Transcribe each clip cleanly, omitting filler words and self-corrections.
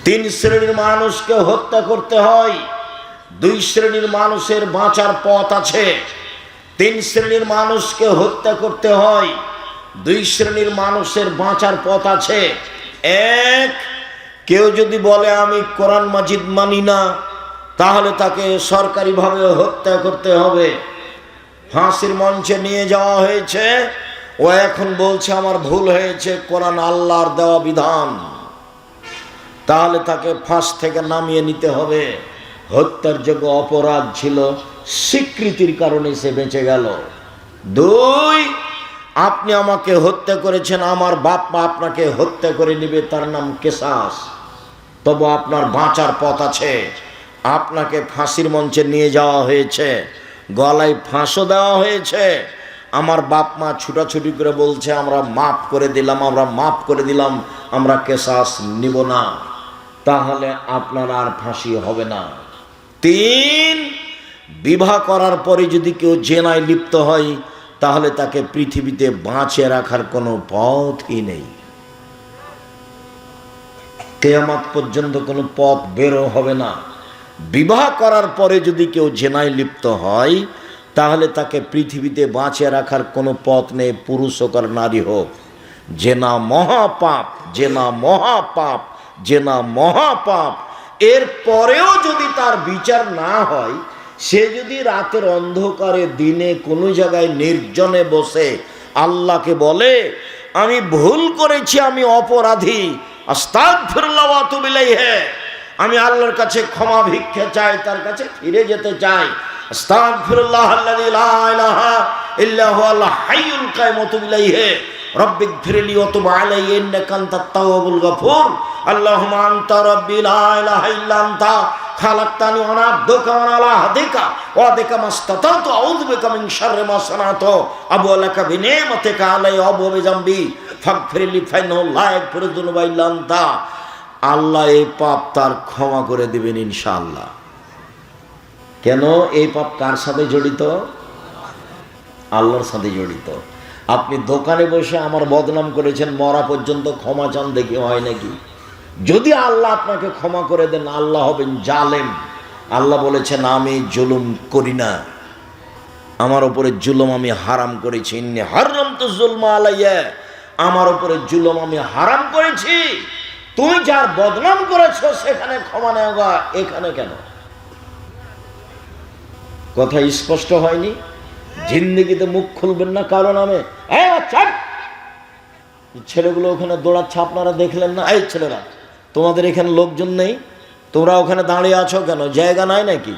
তিন শ্রেণীর মানুষকে হত্যা করতে হয়। দুই শ্রেণীর মানুষের বাঁচার পথ আছে। তিন শ্রেণীর মানুষকে হত্যা করতে হয়, দুই শ্রেণীর মানুষের বাঁচার পথ আছে। এক, কেউ যদি বলে আমি কোরআন মাজিদ মানি না, তাহলে তাকে সরকারিভাবে হত্যা করতে হবে। ফাঁসির মঞ্চে নিয়ে যাওয়া হয়েছে, ও এখন বলছে আমার ভুল হয়েছে, কোরআন আল্লাহর দেওয়া বিধান, তাহলে তাকে ফাঁস থেকে নামিয়ে নিতে হবে। হত্যার যোগ্য অপরাধ ছিল, স্বীকৃতির কারণে সে বেঁচে গেল। দুই, আপনি আমাকে হত্যা করেছেন, আমার বাপ মা আপনাকে হত্যা করে নিবে, তার নাম কেসাস। তবু আপনার বাঁচার পথ আছে। আপনাকে ফাঁসির মঞ্চে নিয়ে যাওয়া হয়েছে, গলায় ফাঁসও দেওয়া হয়েছে। আমার বাপ মা ছুটাছুটি করে বলছে আমরা মাফ করে দিলাম, আমরা মাফ করে দিলাম, আমরা কেসাস নিব না, তাহলে আপনার আর ফাঁসি হবে না। তিন, বিবাহ করার পরে যদি কেউ জেনায় লিপ্ত হয়, তাহলে তাকে পৃথিবীতে বাঁচিয়ে রাখার কোনো পথই নেই। কিয়ামত পর্যন্ত কোনো পথ বেরো হবে না। বিবাহ করার পরে যদি কেউ জেনায় লিপ্ত হয়, তাহলে তাকে পৃথিবীতে বাঁচিয়ে রাখার কোনো পথ নেই, পুরুষ হোক আর নারী হোক। জেনা মহাপাপ, জেনা মহাপাপ, জেনা মহাপাপ। এর পরেও যদি তার বিচার না হয়, সে যদি রাতের অন্ধকারে দিনে কোনো জায়গায় নির্জনে বসে আল্লাহকে বলে আমি ভুল করেছি, আমি অপরাধী, আস্তাগফিরুল্লাহ ওয়া আতুবু ইলাইহি, আমি আল্লাহর কাছে ক্ষমা ভিক্ষা চাই, তার কাছে ফিরে যেতে চাই, আস্তাগফিরুল্লাহ আল্লাযী লা ইলাহা ইল্লা হুয়াল হাইয়ুল কাইয়ুম ওয়া আতুবু ইলাইহি, রব্বিগফিরলি ওয়া তুব আলাইয়া ইন্নাকা আনতাত তাওয়াবুল গফুর, আল্লাহুম্মা আনতা রাব্বি লা ইলাহা ইল্লা আনতা খালাকতানি ওয়া আনা আবদুকা ওয়া আলা আহদিকা ওয়া আদিকা মাসতাতাতু আউযু বিকা মিন শাররি মা সানাতু আবু লাকা বিনিমাতিকা আলাইয়া ওয়া আবু বিযামবি ফাগফিরলি ফাইন্নাহু লা ইয়াগফিরুয যুনুবা ইল্লা আনতা। আল্লাহ এই পাপ তার ক্ষমা করে দিবেন ইনশাআল্লাহ। কেন? এই পাপ কার সাথে জড়িত? আল্লাহর সাথে জড়িত। আপনি দোকানে বসে আমার বদনাম করেছেন, মরা পর্যন্ত ক্ষমা চান, দেখি হয় নাকি? যদি আল্লাহ আপনাকে ক্ষমা করে দেন, আল্লাহ হবেন জালেম। আল্লাহ বলেছেন আমি জুলুম করি না, আমার উপরে জুলুম আমি হারাম করেছি, ইন্নী হারামতু যুলমা আলাইয়া, আমার উপরে জুলুম আমি হারাম করেছি। তুমি যার বদনাম করেছো সেখানে ক্ষমা নেওয়া, এখানে কেন? কথা স্পষ্ট হয়নি? জিন্দেগিতে মুখ খুলবেন না কারো নামে। ছেলেগুলো ওখানে দৌড়াচ্ছে, আপনারা দেখলেন না? এই ছেলেরা, তোমাদের এখানে লোকজন নেই, তোমরা ওখানে দাঁড়িয়ে আছো কেন? জায়গা নাই নাকি?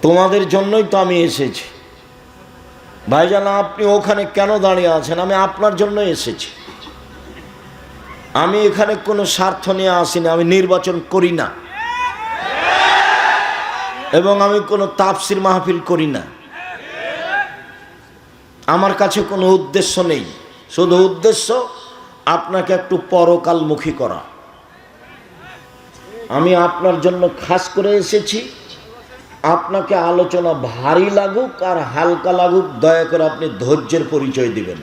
তোমাদের জন্যই তো আমি এসেছি। ভাইজান, আপনি ওখানে কেন দাঁড়িয়ে আছেন? আমি আপনার জন্য এসেছি। আমি এখানে কোনো স্বার্থ নিয়ে আসিনি, আমি নির্বাচন করি না, এবং আমি কোনো তাফসির মাহফিল করি না। আমার কাছে কোনো উদ্দেশ্য নেই, শুধু উদ্দেশ্য আপনাকে একটু পরকালমুখী করা। আমি আপনার জন্য খাস করে এসেছি। আপনাকে আলোচনা ভারী লাগুক আর হালকা লাগুক, দয়া করে আপনি ধৈর্যের পরিচয় দিবেন।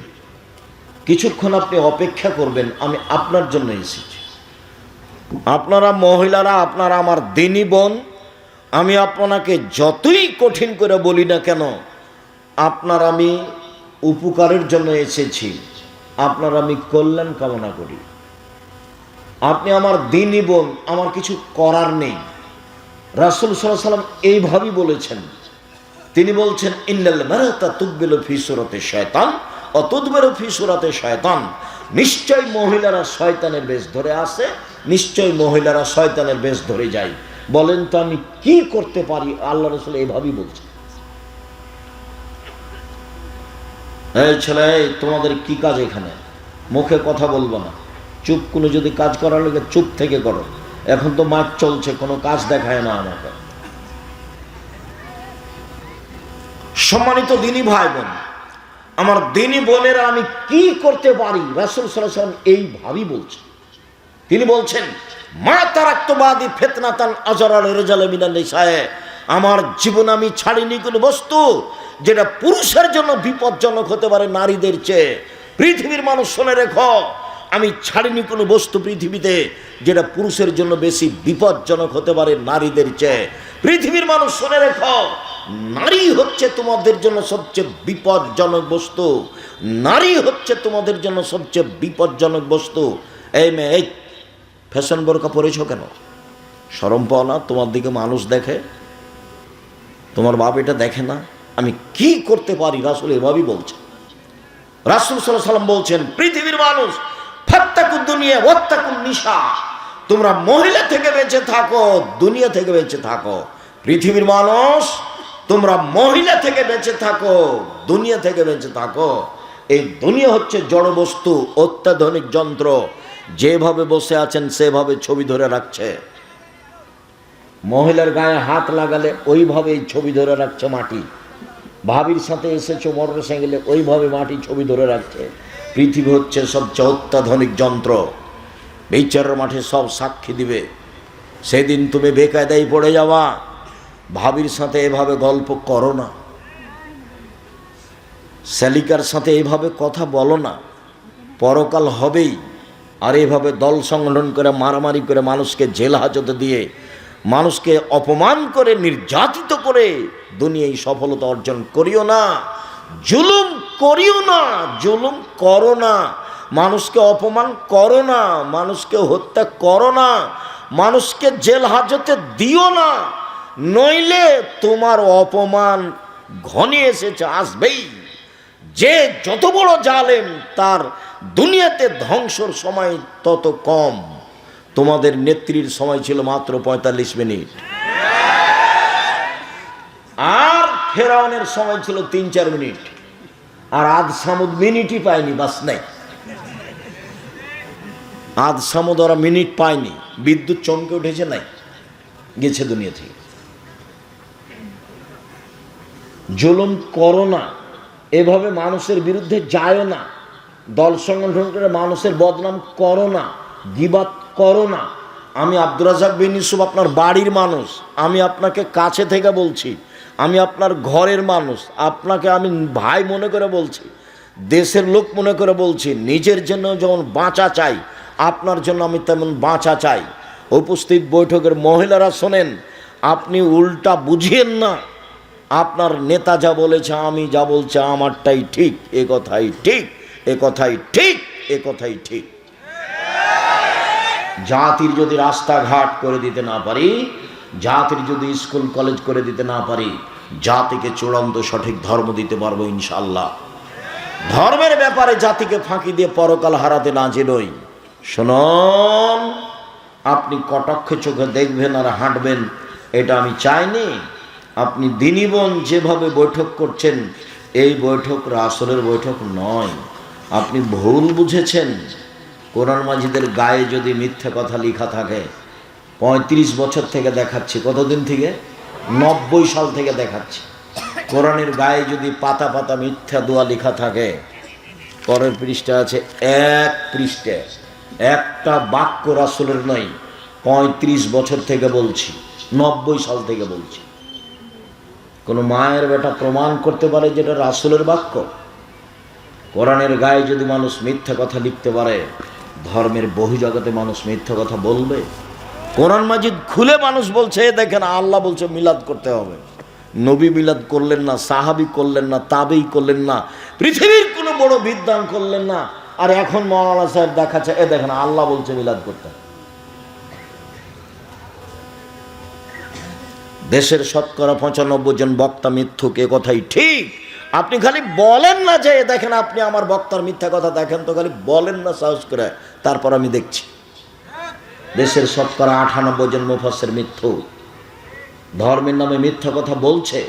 কিছুক্ষণ আপনি অপেক্ষা করবেন, আমি আপনার জন্য এসেছি। আপনারা মহিলারা, আপনারা আমার দিনী বোন, আমি আপনাকে যতই কঠিন করে বলি না কেন, আপনার আমি উপকারের জন্য এসেছি, আপনার আমি কল্যাণ কামনা করি। আপনি আমার দিনী বোন, আমার কিছু করার নেই। রাসূল সাল্লাল্লাহু আলাইহি ওয়াসাল্লাম এইভাবেই বলেছেন। তিনি বলছেন ইন্নাল মারাতা তুকবিলু ফি সূরাতি শায়তান ও তুদবিরু ফি সূরাতি শায়তান, নিশ্চয় মহিলারা শয়তানের বেশ ধরে আসে, নিশ্চয় মহিলারা শয়তানের বেশ ধরে যায়। বলেন তো আমি কি করতে পারি? আল্লাহ রাসূল এইভাবেই বলছেন। এই ছেলে, তোমাদের কি কাজ এখানে? মুখে কথা বলবো না, চুপ। কোনো যদি কাজ করার লাগে চুপ থেকে করো। এখন তো মাঠ চলছে, কোনো কাজ দেখায় না আমাকে। সম্মানিত দিনী ভাই বোন, আমার দিনী বোনেরা, আমি কি করতে পারি? রাসূল সাল্লাল্লাহু আলাইহি ওয়াসাল্লাম এইভাবেই বলছেন। তিনি বলছেন মা তারাকতু বাদি ফিতনাতান আযরাল রিজালি মিনান নিসায়ে, আমার জীবন আমি ছাড়িনি কোনো বস্তু যেটা পুরুষের জন্য বিপজ্জনক হতে পারে নারীদের চেয়ে। পৃথিবীর মানুষ শুনে রেখো, আমি ছাড়িনি কোনো বস্তু পৃথিবীতে যেটা পুরুষের জন্য বেশি বিপজ্জনক হতে পারে নারীদের চেয়ে। পৃথিবীর মানুষ শুনে রেখো, নারী হচ্ছে তোমাদের জন্য সবচেয়ে বিপজ্জনক বস্তু। নারী হচ্ছে তোমাদের জন্য সবচেয়ে বিপজ্জনক বস্তু। এই মেয়ে, এই ফ্যাশন বোরকা পরেছ কেন? শরম পাও না? তোমার দিকে মানুষ দেখে, তোমার বাপ এটা দেখে না? আমি কি করতে পারি? রাসূল এভাবেই বলছেন। রাসূল সাল্লাল্লাহু আলাইহি ওয়াসাল্লাম বলছেন, পৃথিবীর মানুষ ফাত্তাকুদ দুনিয়া ওয়াত্তাকুন নিসা, তোমরা মহিলা থেকে বেঁচে থাকো, দুনিয়া থেকে বেঁচে থাকো। পৃথিবীর মানুষ, তোমরা মহিলা থেকে বেঁচে থাকো, দুনিয়া থেকে বেঁচে থাকো। এই দুনিয়া হচ্ছে জড় বস্তু, অত্যাধুনিক যন্ত্র। যেভাবে বসে আছেন সেভাবে ছবি ধরে রাখছে। মহিলার গায়ে হাত লাগালে ওইভাবেই ছবি ধরে রাখছে মাটি। ভাবির সাথে এসেছো মোটর সাইকেলে, ওইভাবে মাটি ছবি ধরে রাখছে। পৃথিবী হচ্ছে সবচেয়ে অত্যাধুনিক যন্ত্র। বিচারের মাঠে সব সাক্ষী দিবে। সেদিন তুমি বেকায়দায় পড়ে যাওয়া। ভাবির সাথে এভাবে গল্প করো না, শালিকার সাথে এভাবে কথা বলো না, পরকাল হবেই। আর এভাবে দল সংগঠন করে মারামারি করে মানুষকে জেল হাজতে দিয়ে মানুষকে অপমান করে নির্যাতিত করে দুনিয়ায় সফলতা অর্জন করিও না। জুলুম করিও না, জুলুম করো না, মানুষকে অপমান করো না, মানুষকে হত্যা করো না, মানুষকে জেল হাজতে দিও না, নইলে তোমার অপমান ঘনিয়ে এসেছে, আসবেই। যে যত বড় জালেম তার দুনিয়াতে ধ্বংসর সময় তত কম। তোমাদের নেত্রীর সময় ছিল মাত্র ৪৫ মিনিট, আর ফেরাউনের সময় ছিল ৩-৪ মিনিট, আর আদ সামুদ মিনিটই পায়নি, বাস নাই। আদ সামুদ ওরা মিনিট পায়নি, বিদ্যুৎ চমকে উঠেছে, নাই, গেছে দুনিয়া থেকে। জুলুম করো না, এভাবে মানুষের বিরুদ্ধে যায়ও না, দল সংগঠন করে মানুষের বদনাম করো না, গীবাত করো না। আমি আব্দুর রাজ্জাক বিন ইউসুফ আপনার বাড়ির মানুষ, আমি আপনাকে কাছে থেকে বলছি, আমি আপনার ঘরের মানুষ, আপনাকে আমি ভাই মনে করে বলছি, দেশের লোক মনে করে বলছি। নিজের জন্য যেমন বাঁচা চাই, আপনার জন্য আমি তেমন বাঁচা চাই। উপস্থিত বৈঠকের মহিলারা শোনেন, আপনি উল্টা বুঝিয়েন না। আপনার নেতা যা বলেছে, আমি যা বলছি আমারটাই ঠিক, এ কথাই ঠিক, এ কথাই ঠিক, এ কথাই ঠিক। জাতির যদি রাস্তাঘাট করে দিতে না পারি, জাতির যদি স্কুল কলেজ করে দিতে না পারি, জাতিকে চূড়ান্ত সঠিক ধর্ম দিতে পারবো ইনশাআল্লাহ। ধর্মের ব্যাপারে জাতিকে ফাঁকি দিয়ে পরকাল হারাতে না জেনই। শুনুন, আপনি কটাক্ষে চোখে দেখবেন আর হাঁটবেন, এটা আমি চাইনি। আপনি দিনীবন যেভাবে বৈঠক করছেন, এই বৈঠক রাসূলের বৈঠক নয়। আপনি ভুল বুঝেছেন। কোরআন মাজিদের গায়ে যদি মিথ্যা কথা লেখা থাকে, ৩৫ বছর থেকে দেখাচ্ছি, কতদিন থেকে? ৯০ সাল থেকে দেখাচ্ছি। কোরআনের গায়ে যদি পাতা পাতা মিথ্যা দোয়া লেখা থাকে, পরের পৃষ্ঠা আছে, এক পৃষ্ঠা একটা বাক্য রাসূলের নয়। ৩৫ বছর থেকে বলছি, ৯০ সাল থেকে বলছি। কোনো মায়ের বেটা প্রমাণ করতে পারে যেটা রাসূলের বাক্য? কোরআনের গায়ে যদি মানুষ মিথ্যা কথা লিখতে পারে, ধর্মের বহির্জগতে মানুষ মিথ্যা কথা বলবে? কোরআন মাজিদ খুলে মানুষ বলছে, দেখেন আল্লাহ বলছে মিলাদ করতে হবে। নবী মিলাদ করলেন না, সাহাবী করলেন না, তাবেই করলেন না, পৃথিবীর কোনো বড় বিদ্বান করলেন না। আর এখন মাওলানা সাহেব দেখাচ্ছে, এ দেখেন আল্লাহ বলছে মিলাদ করতে হবে। দেশের শতকরা ৯৫ জন বক্তা মিথ্যুক, এ কথাই ঠিক। আপনি খালি বলেন না যে দেখেন আপনি আমার বক্তার মিথ্যা কথা দেখেন, তো খালি বলেন না সাহস করে, তারপর আমি দেখছি। দেশের শতকরা ৯৮ জন মুফাসসির মিথ্যুক, ধর্মের নামে মিথ্যা কথা বলছে।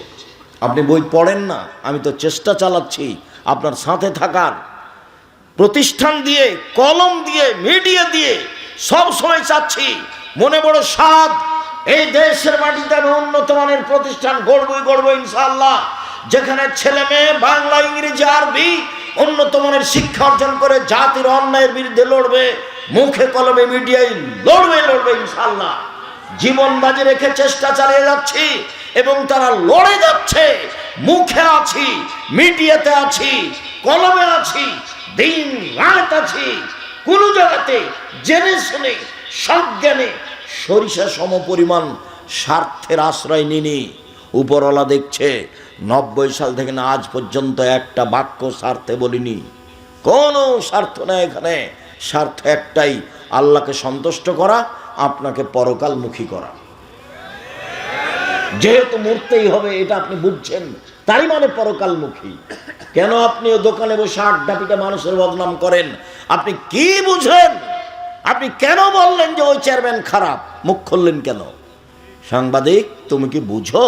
আপনি বই পড়েন না, আমি তো চেষ্টা চালাচ্ছি আপনার সাথে থাকার, প্রতিষ্ঠান দিয়ে, কলম দিয়ে, মিডিয়া দিয়ে সব সময় চাচ্ছি। মনে বড় স্বাদ, এই দেশের মাটিতে আমি উন্নত মানের প্রতিষ্ঠান গড়বই ইনশাআল্লাহ, যেখানে ছেলে মেয়ে বাংলা, ইংরেজি, আরবি উন্নত মানের শিক্ষা অর্জন করে জাতির অন্যায়ের বিরুদ্ধে লড়বে, মুখে কলমে মিডিয়ায় লড়বে ইনশাআল্লাহ। জীবন বাজি রেখে চেষ্টা চালিয়ে যাচ্ছি এবং তারা লড়ে যাচ্ছে। মুখে আছি, মিডিয়াতে আছি, কলমে আছি, দিন রাত আছি, কোন জায়গাতে জেনে শুনে সজ্ঞানে সরিষা সমপরিমাণ স্বার্থের আশ্রয় নিনি। উপরওয়ালা দেখছে 90 সাল থেকে না আজ পর্যন্ত একটা বাক্য স্বার্থে বলিনি। কোনো স্বার্থ নেই এখানে, স্বার্থ একটাই, আল্লাহকে সন্তুষ্ট করা, আপনাকে পরকালমুখী করা। যেহেতু মরতেই হবে এটা আপনি বুঝছেন, তারই মানে পরকালমুখী। কেন আপনি ও দোকানে বসে আড্ডা পিটা মানুষের বদনাম করেন? আপনি কি বুঝেন? আপনি কেন বললেন যে ওই চেয়ারম্যান খারাপ? মুখ খুললেন কেন? সাংবাদিক, তুমি কি বুঝো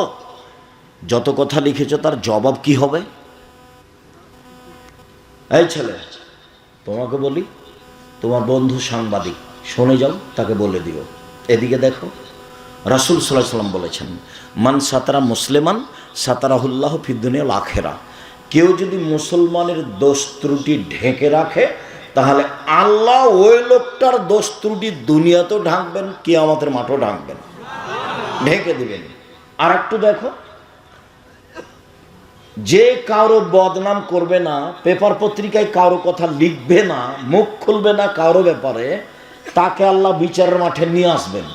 যত কথা লিখেছো তার জবাব কি হবে? এই ছেলে, তোমাকে বলি, তোমার বন্ধু সাংবাদিক, শুনে যাও, তাকে বলে দিও, এদিকে দেখো, রাসূল সাল্লাল্লাহু আলাইহি ওয়াসাল্লাম বলেছেন, মান সাতারা মুসলিমান সাতারাহুল্লাহ ফিদ দুনিয়া ওয়াল আখিরা। কেউ যদি মুসলমানের দোষ ত্রুটি ঢেকে রাখে, তাহলে আল্লাহ ওই লোকটার দোষ ত্রুটি দুনিয়াতেও ঢাকবেন, কিয়ামতের মাঠেও ঢাকবেন, ঢেকে দিবেন। আর একটু দেখো, যে কারো বদনাম করবে না, পেপার পত্রিকায় কারো কথা লিখবে না, মুখ খুলবে না কারো ব্যাপারে, তাকে আল্লাহ বিচারের মাঠে নিয়ে আসবেন,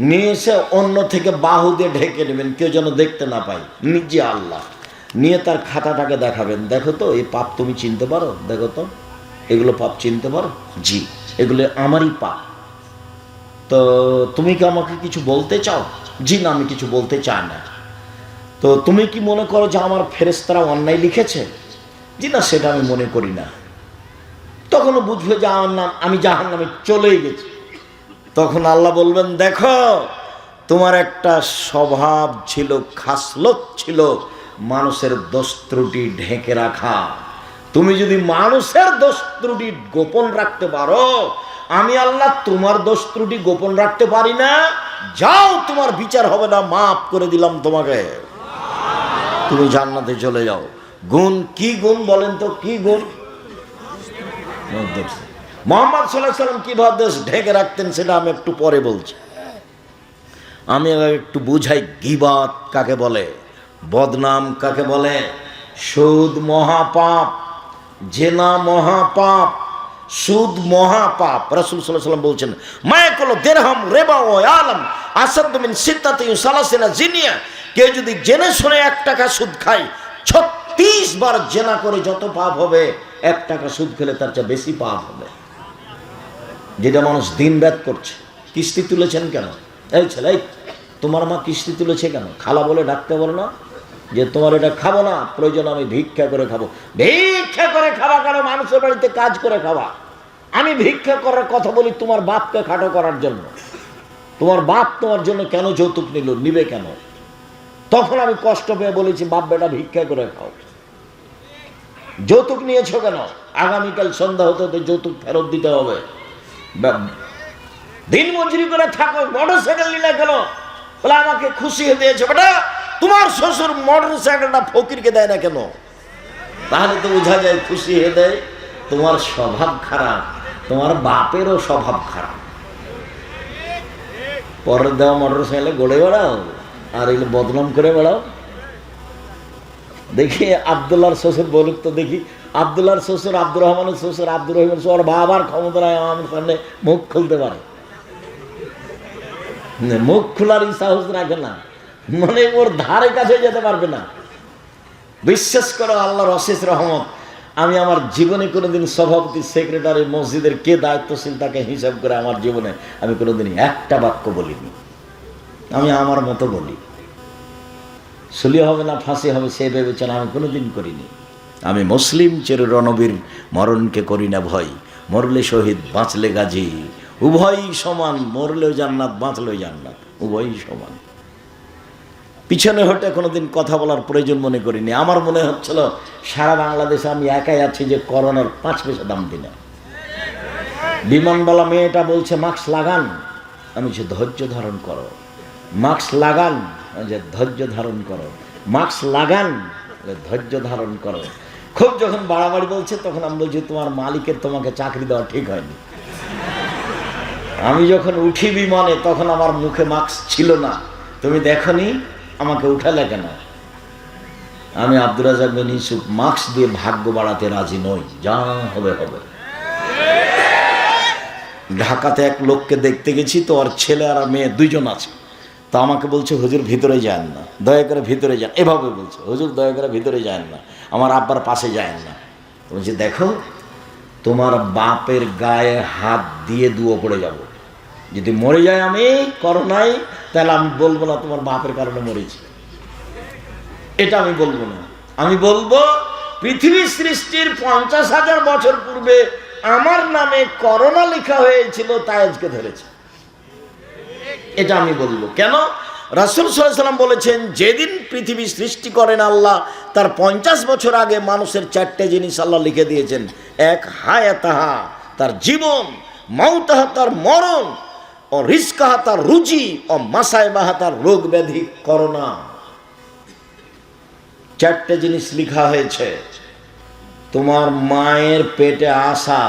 নিয়ে এসে অন্য থেকে বাহু দিয়ে ঢেকে নেবেন, কেউ যেন দেখতে না পায়। নিজে আল্লাহ নিয়ে তার খাতাটাকে দেখাবেন, দেখো তো এই পাপ তুমি চিনতে পারো, দেখো তো এগুলো পাপ চিনতে পারো, জি এগুলো আমারই পাপ। তো তুমি কি আমাকে কিছু বলতে চাও? জি না, আমি কিছু বলতে চাই না। তো তুমি কি মনে করো যে আমার ফেরেশতারা অন্যায় লিখেছে? জি না, সেটা আমি মনে করি না। তখনও বুঝবে যে আমার নাম, আমি জাহান্নামে চলেই গেছি। তখন আল্লাহ বলবেন, দেখো তোমার একটা স্বভাব ছিল, খাসলত ছিল মানুষের দোষ ত্রুটি ঢেকে রাখা। তুমি যদি মানুষের দোষ ত্রুটি গোপন রাখতে পারো, আমি আল্লাহ তোমার দোষ ত্রুটি গোপন রাখতে পারি না। যাও, তোমার বিচার হবে না, মাফ করে দিলাম তোমাকে, তুমি জান্নাতে চলে যাও। গুণ কি গুণ বলেন তো, কি গুণ? মুহাম্মদ সাল্লাল্লাহু আলাইহি ওয়াসাল্লাম কিভাবে দেশ ঢেকে রাখতেন সেটা আমি একটু পরে বলছি। আমি একটু বুঝাই, গীবাত কাকে বলে, বদনাম কাকে বলে, সুদ মহাপাপ, জেনা মহাপাপ, সুদ মহাপাপ। রাসূল সাল্লাল্লাহু আলাইহি ওয়াসাল্লাম বলছেন, মায়াকুল দিরহাম রিবা ওয়া আলাম আসাদ মিন সিত্তাতি সালাসিনা জিনিয়া। কেউ যদি জেনে শুনে 1 টাকা সুদ খায়, 36 বার জেনা করে যত পাপ হবে, 1 টাকা সুদ খেলে তার চেয়ে বেশি পাপ হবে। যেটা মানুষ দিনরাত করছে। কিস্তি তুলেছেন কেন? এই ছেলে, তোমার মা কিস্তি তুলেছে কেন? খালা বলে ডাকতে বলো না যে তোমার এটা খাবো না, প্রয়োজন আমি ভিক্ষা করে খাবো। ভিক্ষা করে খাওয়া কেন? মানুষের বাড়িতে কাজ করে খাওয়া। আমি ভিক্ষা করার কথা বলি তোমার বাপকে খাটো করার জন্য। তোমার বাপ তোমার জন্য কেন যৌতুক নিবে কেন? তখন আমি কষ্ট পেয়ে বলেছি, বাপ বেটা ভিক্ষা করে খাও। যৌতুক নিয়েছো কেন? আগামীকাল সন্ধ্যা হতে হতে যৌতুক ফেরত দিতে হবে। দিন মজুরি করে থাকো, মোটরসাইকেল নিলে কেন? বলে আমাকে খুশি হয়ে দিয়েছে। বেটা, তোমার শ্বশুর মোটরসাইকেলটা ফকিরকে দেয় না কেন? তাহলে তো বোঝা যায় খুশি হয়ে দেয়। তোমার স্বভাব খারাপ, তোমার বাপেরও স্বভাব খারাপ। পরের দেওয়া মোটরসাইকেলে গড়ে বেড়াও আর এগুলো বদনাম করে বেড়াও। দেখি আব্দুল্লাহর শ্বশুর বলুক তো দেখি, আব্দুল্লাহর শ্বশুর, আব্দুর রহমানের শ্বশুর, আব্দুর রহিমের শ্বশুর, বাবার ক্ষমতা নাই আমার সামনে মুখ খুলতে পারে? মুখ খোলার সাহস রাখে না, মানে ওর ধারে কাছে যেতে পারবে না। বিশ্বাস করো, আল্লাহর অশেষ রহমত, আমি আমার জীবনে কোনোদিন সভাপতি, সেক্রেটারি, মসজিদের কে দায়িত্বশীল তাকে হিসাব করে আমার জীবনে আমি কোনোদিন একটা বাক্য বলিনি। আমি আমার মতো বলি। সুলি হবে না ফাঁসি হবে সে বিবেচনা আমি কোনোদিন করিনি। আমি মুসলিম চির রণবীর, মরণকে করি না ভয়, মরলে শহীদ বাঁচলে গাজী, উভয়ই সমান, মরলেও জান্নাত বাঁচলেও জান্নাত, উভয়ই সমান। পিছনে হটে কোনোদিন কথা বলার প্রয়োজন মনে করিনি। আমার মনে হচ্ছিল সারা বাংলাদেশে আমি একাই আছি যে করোনার 5 পয়সা দাম দিই না। বিমানবালা মেয়েটা বলছে মাস্ক লাগান, আমি যে ধৈর্য ধারণ করো, মাস্ক লাগান, যে ধৈর্য ধারণ করো, মাস্ক লাগান, ধৈর্য ধারণ করো। খুব যখন বাড়াবাড়ি বলছে তখন আমি বলছি তোমার মালিকের তোমাকে চাকরি দেওয়া ঠিক হয়নি। আমি যখন উঠি বিমানে তখন আমার মুখে মাস্ক ছিল না, তুমি দেখনি আমাকে উঠালে কেন? আমি আব্দুর রাজ্জাক বিন ইউসুফ মাস্ক দিয়ে ভাগ্য বাড়াতে রাজি নই, যা হবে হবে। ঢাকাতে এক লোককে দেখতে গেছি, তো ওর ছেলে আর মেয়ে দুইজন আছে। তো আমাকে বলছে, হুজুর ভিতরে যান না, দয়া করে ভিতরে যান, এভাবে বলছে, হুজুর দয়া করে ভিতরে যান না, আমার আব্বার পাশে যান না। বলছি, দেখো তোমার বাপের গায়ে হাত দিয়ে দুয়ো পড়ে যাব, যদি মরে যায় আমি করোনায়, তাহলে আমি বলবো না তোমার বাপের কারণে মরেছি, এটা আমি বলবো না। আমি বলবো পৃথিবী সৃষ্টির 50,000 বছর পূর্বে আমার নামে করোনা লেখা হয়েছিল, তাই আজকে ধরেছে, এটা আমি বলবো। কেন? রাসূল সাল্লাল্লাহু আলাইহি ওয়াসাল্লাম বলেছেন, যেদিন পৃথিবী সৃষ্টি করেন আল্লাহ, তার 50 বছর আগে মানুষের 4টে জিনিস আল্লাহ লিখে দিয়েছেন। এক, হায়াতাহা, তার জীবন, মাউতাহা, তার মরণ, ও রিজকাহা, তার রুজি, ও মাসাইবাহা, তার রোগ ব্যাধি, করোনা। 4টে জিনিস লেখা হয়েছে। তোমার মায়ের পেটে আসা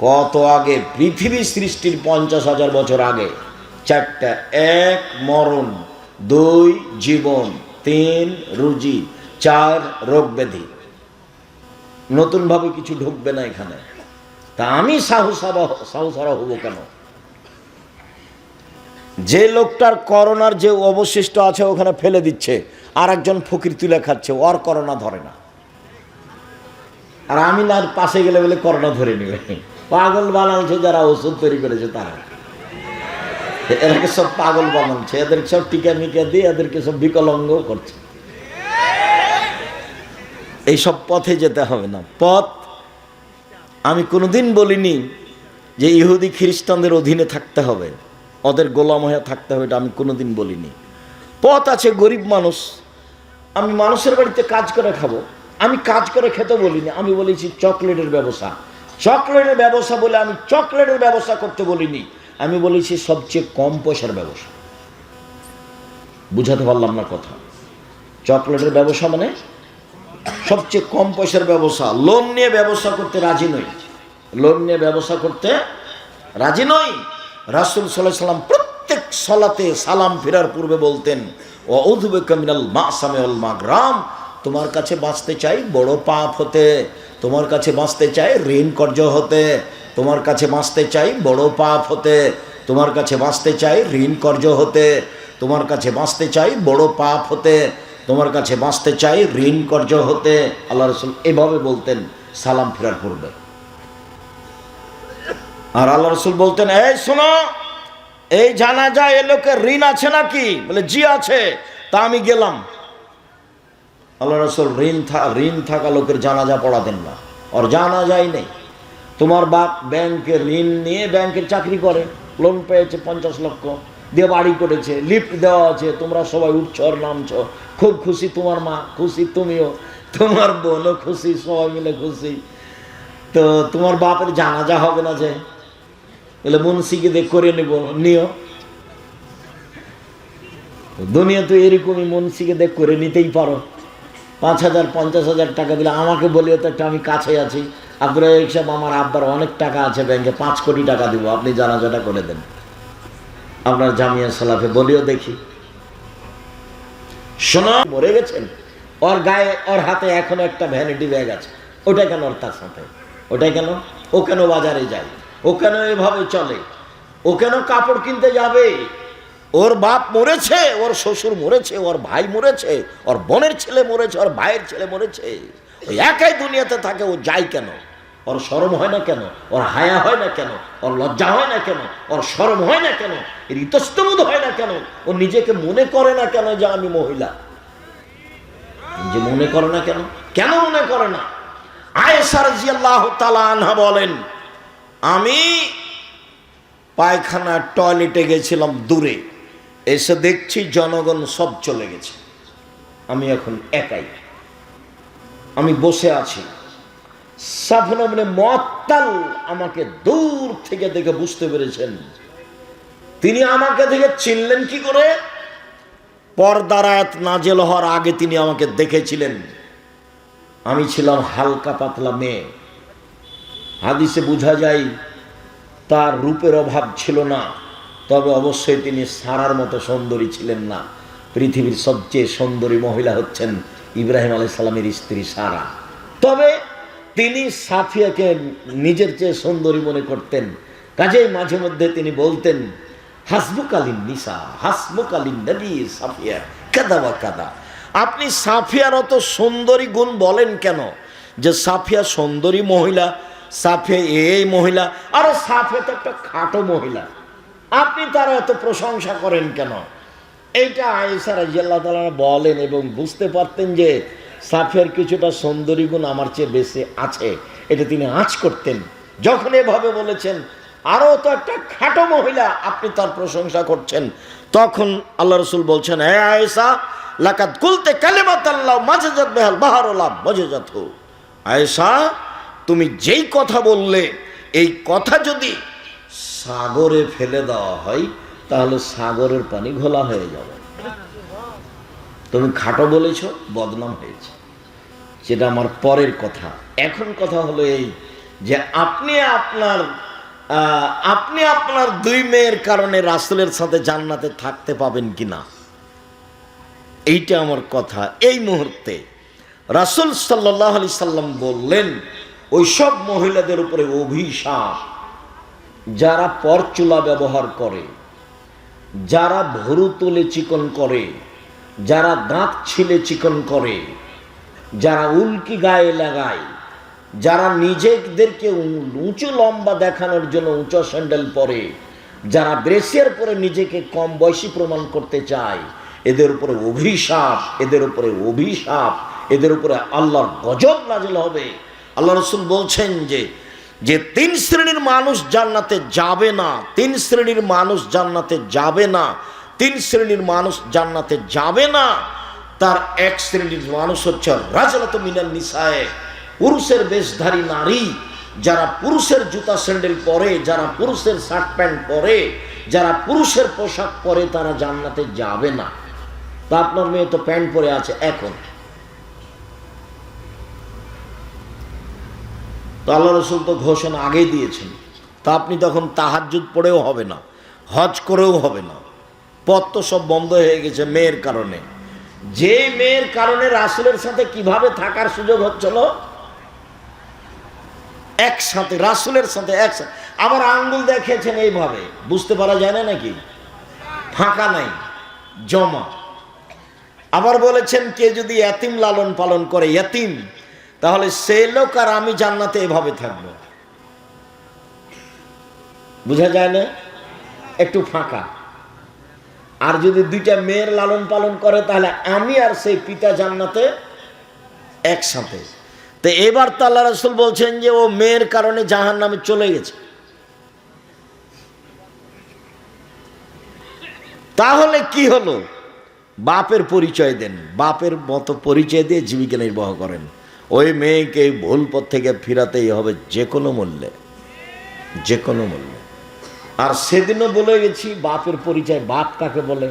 কত আগে? পৃথিবী সৃষ্টির 50,000 বছর আগে। 4টা, 1 মরণ, 2 জীবন, 3 রুজি, 4 রোগ ব্যাধি। নতুন ভাবে কিছু ঢুকবে না এখানে। তা আমি সাহসারা হবো কেন? যে লোকটার করোনার যে অবশিষ্ট আছে ওখানে ফেলে দিচ্ছে, আর একজন ফকির তুলে খাচ্ছে, ওর করোনা ধরে না, আর আমি না পাশে গেলে বলে করোনা ধরে নিবে। পাগল বানাচ্ছে যারা ওষুধ তৈরি করেছে তারা, এদেরকে সব পাগল বানাচ্ছে, এদেরকে সব টিকা মিকা দিয়ে এদেরকে সব বিকলাঙ্গ করছে। এইসব পথে যেতে হবে না। পথ আমি কোনোদিন বলিনি যে ইহুদি খ্রিস্টানদের অধীনে থাকতে হবে, ওদের গোলাম হয়ে থাকতে হবে, এটা আমি কোনোদিন বলিনি। পথ আছে, গরিব মানুষ, আমি মানুষের বাড়িতে কাজ করে খাবো, আমি কাজ করে খেতে বলিনি, আমি বলেছি চকলেটের ব্যবসা। চকলেটের ব্যবসা বলে আমি চকলেটের ব্যবসা করতে বলিনি, আমি বলেছি সবচেয়ে কম পয়সার ব্যবসা। বুঝাতে পারলাম না কথা? চকলেটের ব্যবসা মানে সবচেয়ে কম পয়সার ব্যবসা। লোন নিয়ে ব্যবসা করতে রাজি নই, লোন নিয়ে ব্যবসা করতে রাজি নই। রাসূল সাল্লাল্লাহু আলাইহি ওয়াসাল্লাম প্রত্যেক সালাতে সালাম ফেরার পূর্বে বলতেন, ওয়াউযু বিকা মিনাল মাসামি ওয়াল মাগরাম, তোমার কাছে বাঁচতে চাই বড় পাপ হতে, তোমার কাছে বাঁচতে চাই ঋণ কর্জ হতে, তোমার কাছে বাঁচতে চাই বড় পাপ হতে, তোমার কাছে বাঁচতে চাই ঋণ কর্জ হতে, তোমার কাছে বাঁচতে চাই বড় পাপ হতে, তোমার কাছে বাঁচতে চাই ঋণ কর্জ হতে। আল্লাহ রাসূল এভাবে বলতেন সালাম ফেরার পূর্বে। আর আল্লাহ রাসূল বলতেন, এই শোনো, এই জানাজা এ লোকের ঋণ আছে নাকি? বলে জি আছে। তা আমি গেলাম। আল্লাহ রাসূল ঋণ থাকা লোকের জানাজা পড়াতেন না, ওর জানাজাই নেই। তোমার বাপ ব্যাংকে ঋণ নিয়ে ব্যাংকের চাকরি করে, লোন পেয়েছে 50 লক্ষ দিয়ে বাড়ি করেছে, লিফট দেওয়া আছে, তোমরা সবাই উঠছ আর নামছ, খুব খুশি, তোমার মা খুশি, তুমিও, তোমার বোনও খুশি, সবাই মিলে খুশি। তো তোমার বাপের জানাজা হবে না যে? বলে মুন্সিকে দেখ করে নিও। দুনিয়া তো এরকমই, মুন্সিকে দেখ করে নিতেই পারো। 5,000 50,000 টাকা দিলে আমাকে বলিও তো একটা, আমি কাছে আছি, আব্দুল রাজ্জাক সাহেব আমার আব্বার অনেক টাকা আছে ব্যাংকে, 5 কোটি টাকা দিব, আপনি জানাজাটা করে দেন। আপনার জামিয়া সালাফে বলিও দেখি। শোনো, মরে গেছেন, ওর গায়ে ওর হাতে এখনো একটা ভ্যানিটি ব্যাগ আছে, ওটা কেন ওর তার সাথে? ওটাই কেন? ও কেন বাজারে যায়? ও কেন এভাবে চলে? ও কেন কাপড় কিনতে যাবে? ওর বাপ মরেছে, ওর শ্বশুর মরেছে, ওর ভাই মরেছে, ওর বোনের ছেলে মরেছে, ওর ভাইয়ের ছেলে মরেছে, ওই একাই দুনিয়াতে থাকে, ও যায় কেন? ওর শরম হয় না কেন? ওর হায়া হয় না কেন? ওর লজ্জা হয় না কেন? ওর শরম হয় না কেন? এর ইতস্তবোধ হয় না কেন? ও নিজেকে মনে করে না কেন যে আমি মহিলা? নিজে মনে করে না কেন? কেন মনে করে না? আয়েশা রাদিয়াল্লাহু তাআলা আনহা বলেন, আমি পায়খানা টয়লেটে গেছিলাম দূরে, এসে দেখছি জনগণ সব চলে গেছে, আমি এখন একাই, আমি বসে আছি। সাফনা মানে মুআত্তাল আমাকে দূর থেকে দেখে বুঝতে পেরেছেন। তিনি আমাকে দেখে চিনলেন কি করে? পর্দার আয়াত নাজেল হওয়ার আগে তিনি আমাকে দেখেছিলেন। আমি ছিলাম হালকা পাতলা মেয়ে। হাদিসে বোঝা যায় তার রূপের অভাব ছিল না, তবে অবশ্যই তিনি সারার মতো সুন্দরী ছিলেন না। পৃথিবীর সবচেয়ে সুন্দরী মহিলা হচ্ছেন ইব্রাহিম আলাইহিস সালামের স্ত্রী সারা। তবে তিনি সাফিয়াকে নিজের চেয়ে সুন্দরী মনে করতেন, কাজেই মাঝে মধ্যে তিনি বলতেন, হাসবুকালিন নিসা হাসবুকালিন নবী সাফিয়া কাদা বা কাদা। আপনি সাফিয়ার অত সুন্দরী গুণ বলেন কেন? যে সাফিয়া সুন্দরী মহিলা, সাফিয়া এই মহিলা, আরে সাফিয়া তো একটা খাটো মহিলা, আপনি তার এত প্রশংসা করেন কেন? এইটা আয়েশা রাদিয়াল্লাহু তাআলা বলেন এবং বুঝতে পারতেন যে সাফিয়ার কিছুটা সুন্দরী গুণ আমার চেয়ে বেশি আছে, এটা তিনি আঁচ করতেন। যখন এভাবে বলেছেন, আরও তো একটা খাটো মহিলা, আপনি তার প্রশংসা করছেন, তখন আল্লাহ রসুল বলছেন, হে আয়েশা লাকাদ কুলতে কালিমাতাল্লাহ মাজাজাত বিহাল বাহরুল মাজাজাতহু। আয়েশা, তুমি যেই কথা বললে, এই কথা যদি সাগরে ফেলে দেওয়া হয় তাহলে সাগরের পানি ঘোলা হয়ে যাবে। তুমি খাটো বলেছ, বদনাম হয়েছে, সেটা আমার পরের কথা। এখন কথা হলো এই যে আপনি আপনার দুই মেয়ের কারণে রাসূলের সাথে জান্নাতে থাকতে পাবেন কিনা, এইটা আমার কথা। এই মুহূর্তে রাসূল সাল্লাল্লাহু আলাইহি সাল্লাম বললেন, ওই সব মহিলাদের উপরে অভিশাপ যারা পরচুলা ব্যবহার করে, যারা ভরু তুলে চিকন করে, যারা দাঁত ছিলে চিকন করে, যারা উল্কি গায়ে লাগায়, যারা নিজেদেরকে উঁচু লম্বা দেখানোর জন্য উঁচু স্যান্ডেল পরে, যারা ব্রেসিয়ার পরে নিজেকে কম বয়সী প্রমাণ করতে চায়, এদের উপরে অভিশাপ, এদের উপরে অভিশাপ, এদের উপরে আল্লাহর গজব নাযিল হবে। আল্লাহ রাসূল বলছেন যে তিন শ্রেণীর মানুষ জান্নাতে যাবে না, তিন শ্রেণীর মানুষ জান্নাতে যাবে না, তিন শ্রেণীর মানুষ জান্নাতে যাবে না। তার এক শ্রেণীর মানুষ হচ্ছে রাজলাতু মিনান নিসায়ে, পুরুষের বেশধারী নারী, যারা পুরুষের জুতা স্যান্ডেল পরে, যারা পুরুষের শার্ট প্যান্ট পরে, যারা পুরুষের পোশাক পরে, তারা জান্নাতে যাবে না। তা আপনার মেয়ে তো প্যান্ট পরে আছে এখন, তো আল্লাহ রসুল তো ঘোষণা আগেই দিয়েছেন, তা আপনি তখন তাহাজ্জুদ পড়েও হবে না, হজ করেও হবে না, পথ তো সব বন্ধ হয়ে গেছে মেয়ের কারণে। যে মেয়ের কারণে রাসূলের সাথে কিভাবে থাকার সুযোগ হচ্ছিল, একসাথে রাসূলের সাথে একসাথে। আবার আঙ্গুল দেখিয়েছেন এইভাবে, বুঝতে পারা যায় না নাকি, ফাঁকা নাই, জমা। আবার বলেছেন, কে যদি ইয়াতিম লালন পালন করে, ইয়াতিম, তাহলে সে লোক আর আমি জান্নাতে এভাবে থাকব। বুঝা যায় না, একটু ফাঁকা। আর যদি দুইটা মেয়ের লালন পালন করে, তাহলে আমি আর সেই পিতা জান্নাতে একসাথে। তো এবার তো আল্লাহ রাসূল বলছেন যে ও মেয়ের কারণে জাহান্নামে চলে গেছে। তাহলে কি হলো? বাপের পরিচয় দেন, বাপের মতো পরিচয় দিয়ে জীবিকা নির্বাহ করেন। ওই মেয়েকে ভুল পথ থেকে ফিরাতেই হবে যে কোনো মূল্যে, যে কোনো মূল্যে। আর সেদিনও বলে গেছি বাপের পরিচয়, বাপ কাকে বলে।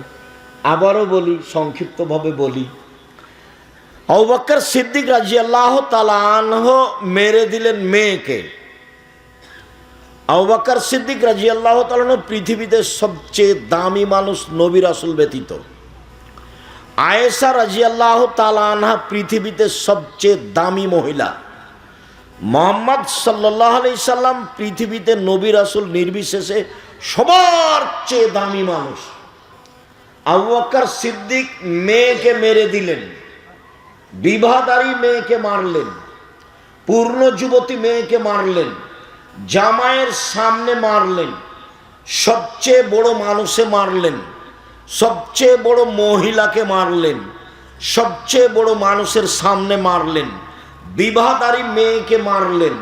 আবারও বলি, সংক্ষিপ্তভাবে বলি, আবু বকর সিদ্দিক রাদিয়াল্লাহু তাআলা আনহু মেরে দিলেন মেয়েকে। আবু বকর সিদ্দিক রাদিয়াল্লাহু তাআলা আনহু পৃথিবীতে সবচেয়ে দামি মানুষ নবী রাসূল ব্যতীত। আয়েশা রাদিয়াল্লাহু তাআলা আনহা পৃথিবীতে সবচেয়ে দামি মহিলা। মুহাম্মদ সাল্লাল্লাহু আলাইহি সাল্লাম পৃথিবীতে নবী রাসূল নির্বিশেষে সবার চেয়ে দামি মানুষ। আবু বকর সিদ্দিক মেয়েকে মেরে দিলেন, বিবাহদারী মেয়েকে মারলেন, পূর্ণ যুবতী মেয়েকে মারলেন, জামাইয়ের সামনে মারলেন, সবচেয়ে বড় মানুষে মারলেন, সবচেয়ে বড় মহিলাকে মারলেন, সবচেয়ে বড় মানুষের সামনে মারলেন, বিবাহদারী মেয়েকে মারলেন,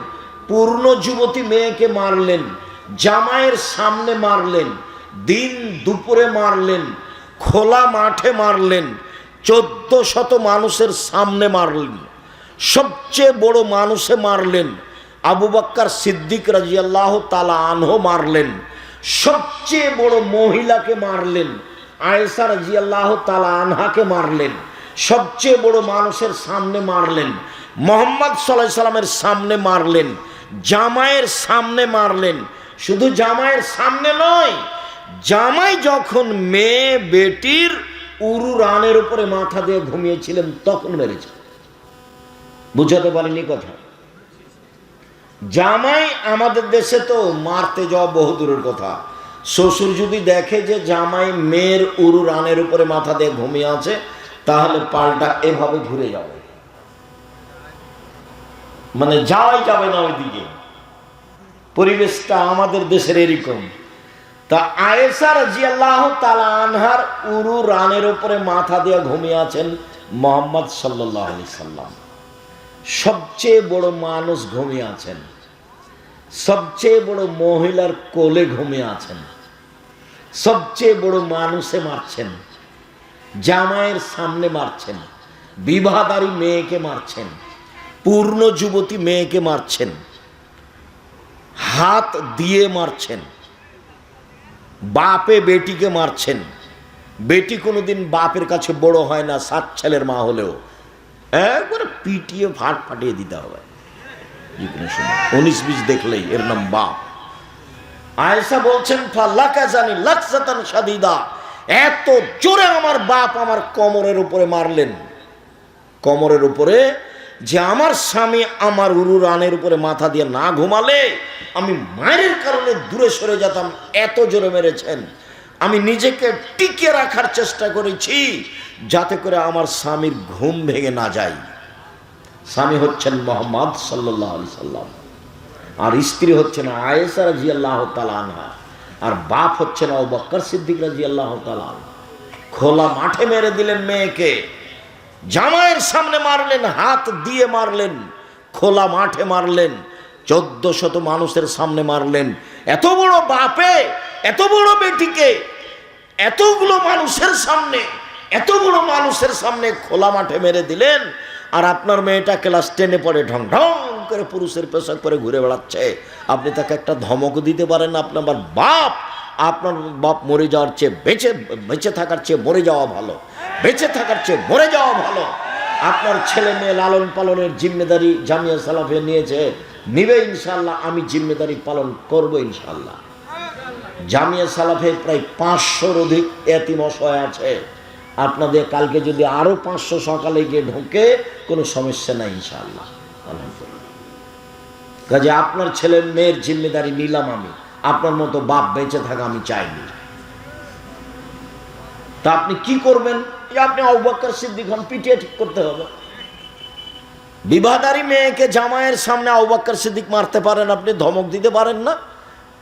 পূর্ণ যুবতী মেয়েকে মারলেন, জামাইয়ের সামনে মারলেন, দিন দুপুরে মারলেন, খোলা মাঠে মারলেন, 1400 মানুষের সামনে মারলেন, সবচেয়ে বড় মানুষে মারলেন। আবু বকর সিদ্দিক রাদিয়াল্লাহু তাআলা আনহু মারলেন, সবচেয়ে বড় মহিলাকে মারলেন, আয়েশা রাদিয়াল্লাহু তাআলা আনহাকে মারলেন, সবচেয়ে বড় মানুষের সামনে মারলেন, মুহাম্মদ সাল্লাল্লাহু আলাইহি সাল্লামের সামনে মারলেন, জামাইয়ের সামনে মারলেন। শুধু জামাইয়ের সামনে নয়, জামাই যখন মেয়ে বেটির উরু রানের উপরে মাথা দিয়ে ঘুমিয়েছিলেন তখন মেরেছে। বুঝাতে পারেনি কথা। জামাই আমাদের দেশে তো মারতে যাওয়া বহু দূরের কথা। শ্বশুর যদি দেখে যে জামাই মেয়ের উরু রানের উপরে মাথা দিয়ে ঘুমিয়ে আছে, তাহলে পাল্টা এভাবে ঘুরে যাবে, মানে যাওয়াই যাবে না ওইদিকে। পরিবেশটা আমাদের দেশের এরকম। তা আয়েশা রাদিয়াল্লাহু তাআলা আনহার উরু রানের উপরে মাথা দিয়ে ঘুমিয়ে আছেন মুহাম্মদ সাল্লাল্লাহু আলাইহি সাল্লাম। সবচেয়ে বড় মানুষ ঘুমিয়ে আছেন, সবচেয়ে বড় মহিলার কোলে ঘুমিয়ে আছেন, সবচেয়ে বড় মানুষে মারছেন, জামাইয়ের সামনে মারছেন, বিবাহদারী মেয়েকে মারছেন, পূর্ণ যুবতী মেয়েকে মারছেন, হাত দিয়ে মারছেন, বাপে বেটিকে মারছেন। বেটি কোনোদিন বাপের কাছে বড় হয় না, 7 ছেলের মা হলেও একবারে পিটিয়ে ফাটিয়ে দিতে হবে। 19-20 দেখলেই এর নাম বাপ। আয়েশা বলছেন ফালাকা জানি লাকসাতান শাদীদা, এত জোরে আমার বাপ আমার কোমরের উপরে মারলেন, কোমরের উপরে, যে আমার স্বামী আমার উরু রানের উপরে মাথা দিয়ে না ঘুমালে আমি মায়ের কারণে দূরে সরে যেতাম, এত জোরে মেরেছেন। আমি নিজেকে টিকে রাখার চেষ্টা করেছি যাতে করে আমার স্বামীর ঘুম ভেঙে না যায়। স্বামী হচ্ছেন মুহাম্মদ সাল্লাল্লাহু আলাইহি সাল্লাম, আর স্ত্রী হচ্ছেন আয়েশা রাদিয়াল্লাহু তাআলা আনহা, আর বাপ হচ্ছেন আবু বকর সিদ্দিক রাদিয়াল্লাহু তাআলা আনহু। খোলা মাঠে মেরে দিলেন মেয়েকে, জামাইয়ের সামনে মারলেন, হাত দিয়ে মারলেন, খোলা মাঠে মারলেন, 1400 মানুষের সামনে মারলেন। এত বড় বাপে এত বড় বেটিকে এতগুলো মানুষের সামনে, এত বড় মানুষের সামনে খোলা মাঠে মেরে দিলেন। আর আপনার মেয়েটা ক্লাস 10-এ পড়ে, ঢং ঢং করে পুরুষের পোশাক পরে ঘুরে বেড়াচ্ছে, আপনি তাকে একটা ধমক দিতে পারেন না? আপনার বাপ, আপনার বাপ মরে যাওয়ার চেয়ে বেঁচে থাকার চেয়ে মরে যাওয়া ভালো, বেঁচে থাকার চেয়ে মরে যাওয়া ভালো। আপনার ছেলে মেয়ে লালন পালনের জিম্মেদারি জামিয়া সালাফে নিয়েছে, নিবে ইনশাল্লাহ, আমি জিম্মেদারি পালন করব ইনশাল্লাহ। জামিয়া সালাফে প্রায় 500-র অধিক এতিম অসহায় আছে। আপনাদের কালকে যদি আরো 500 সকালে গিয়ে ঢোকে কোনো সমস্যা নাই ইনশাআল্লাহ। কাজে আপনার ছেলে মেয়ের জিম্মেদারি নিলাম আমি, আপনার মতো বাপ বেঁচে থাকা আমি চাইনি। তা আপনি কি করবেন? আপনি আবু বকর সিদ্দিক হন, পিটিয়ে ঠিক করতে হবে। বিবাহদারী মেয়েকে জামাইয়ের সামনে আবু বকর সিদ্দিক মারতে পারেন, আপনি ধমক দিতে পারেন না?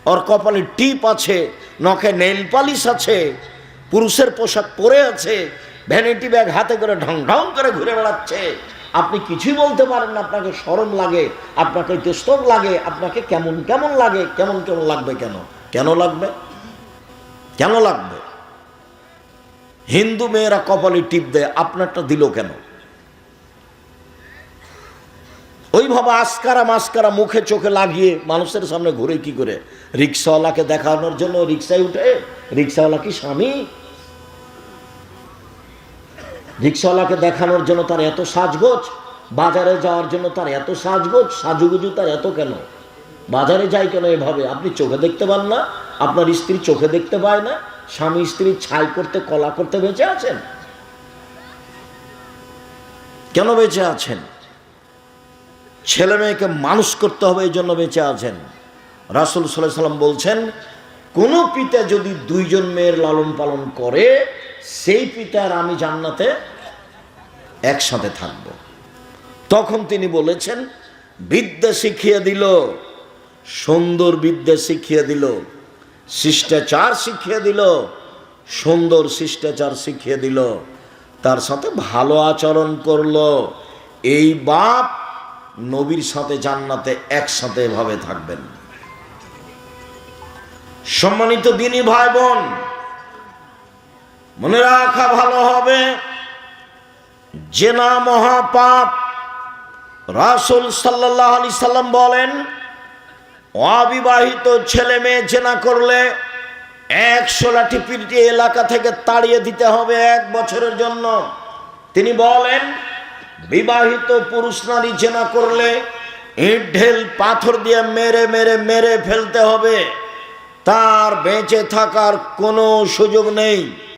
ওর কপালে টিপ আছে, নখে নেইল পালিশ আছে, পুরুষের পোশাক পরে আছে, ভ্যানিটি ব্যাগ হাতে করে ঢং ঢং করে ঘুরে বেড়াচ্ছে, আপনি কিছুই বলতে পারেন না? আপনাকে শরম লাগে, আপনাকে তেস্তব লাগে, আপনাকে কেমন কেমন লাগে? কেমন কেমন লাগবে? কেন কেন লাগবে? কেন লাগবে? হিন্দু মেয়েরা কপালে টিপ দেয়, আপনারটা দিল কেন? ওইভাবে আসকারা মাস্কারা মুখে চোখে লাগিয়ে মানুষের সামনে ঘুরে কি করে? রিক্সাওয়ালাকে দেখানোর জন্য রিক্সায় উঠে? রিক্সাওয়ালা কি স্বামী? রিক্সাওয়ালাকে দেখানোর জন্য তার এত সাজগোজ, বাজারে যাওয়ার জন্য তার এত সাজগোজ, সাজুগুজু তার এত কেন? বাজারে যায় কেন এভাবে? আপনি চোখে দেখতে পান না? আপনার স্ত্রী চোখে দেখতে পায় না? স্বামী স্ত্রী ছাই করতে কলা করতে বেঁচে আছেন? কেন বেঁচে আছেন? ছেলে মেয়েকে মানুষ করতে হবে, এই জন্য বেঁচে আছেন। রাসূল সাল্লাল্লাহু আলাইহি ওয়াসাল্লাম বলছেন, কোন পিতা যদি 2 জন মেয়ের লালন পালন করে, সেই পিতার আমি জান্নাতে একসাথে থাকব। তখন তিনি বলেছেন, বিদ্যা শিখিয়ে দিল, সুন্দর বিদ্যা শিখিয়ে দিল, শিষ্টাচার শিখিয়ে দিল, সুন্দর শিষ্টাচার শিখিয়ে দিল, তার সাথে ভালো আচরণ করলো। এই বাপ নবীর সাথে জান্নাতে একসাথে এভাবে থাকবেন। সম্মানিত দিনী ভাই বোন, মনে রাখা ভালো হবে, জেনা মহাপাপ। রাসূল সাল্লাল্লাহু আলাইহি সাল্লাম বলেন, অবিবাহিত ছেলে মেয়ে জেনা করলে 100 লাঠি পিটিয়ে এলাকা থেকে তাড়িয়ে দিতে হবে 1 বছরের জন্য। তিনি বলেন, বিবাহিত পুরুষ নারী জেনা করলে ইট ঢেল পাথর দিয়ে মেরে মেরে মেরে ফেলতে হবে, তার বেঁচে থাকার কোনো সুযোগ নেই।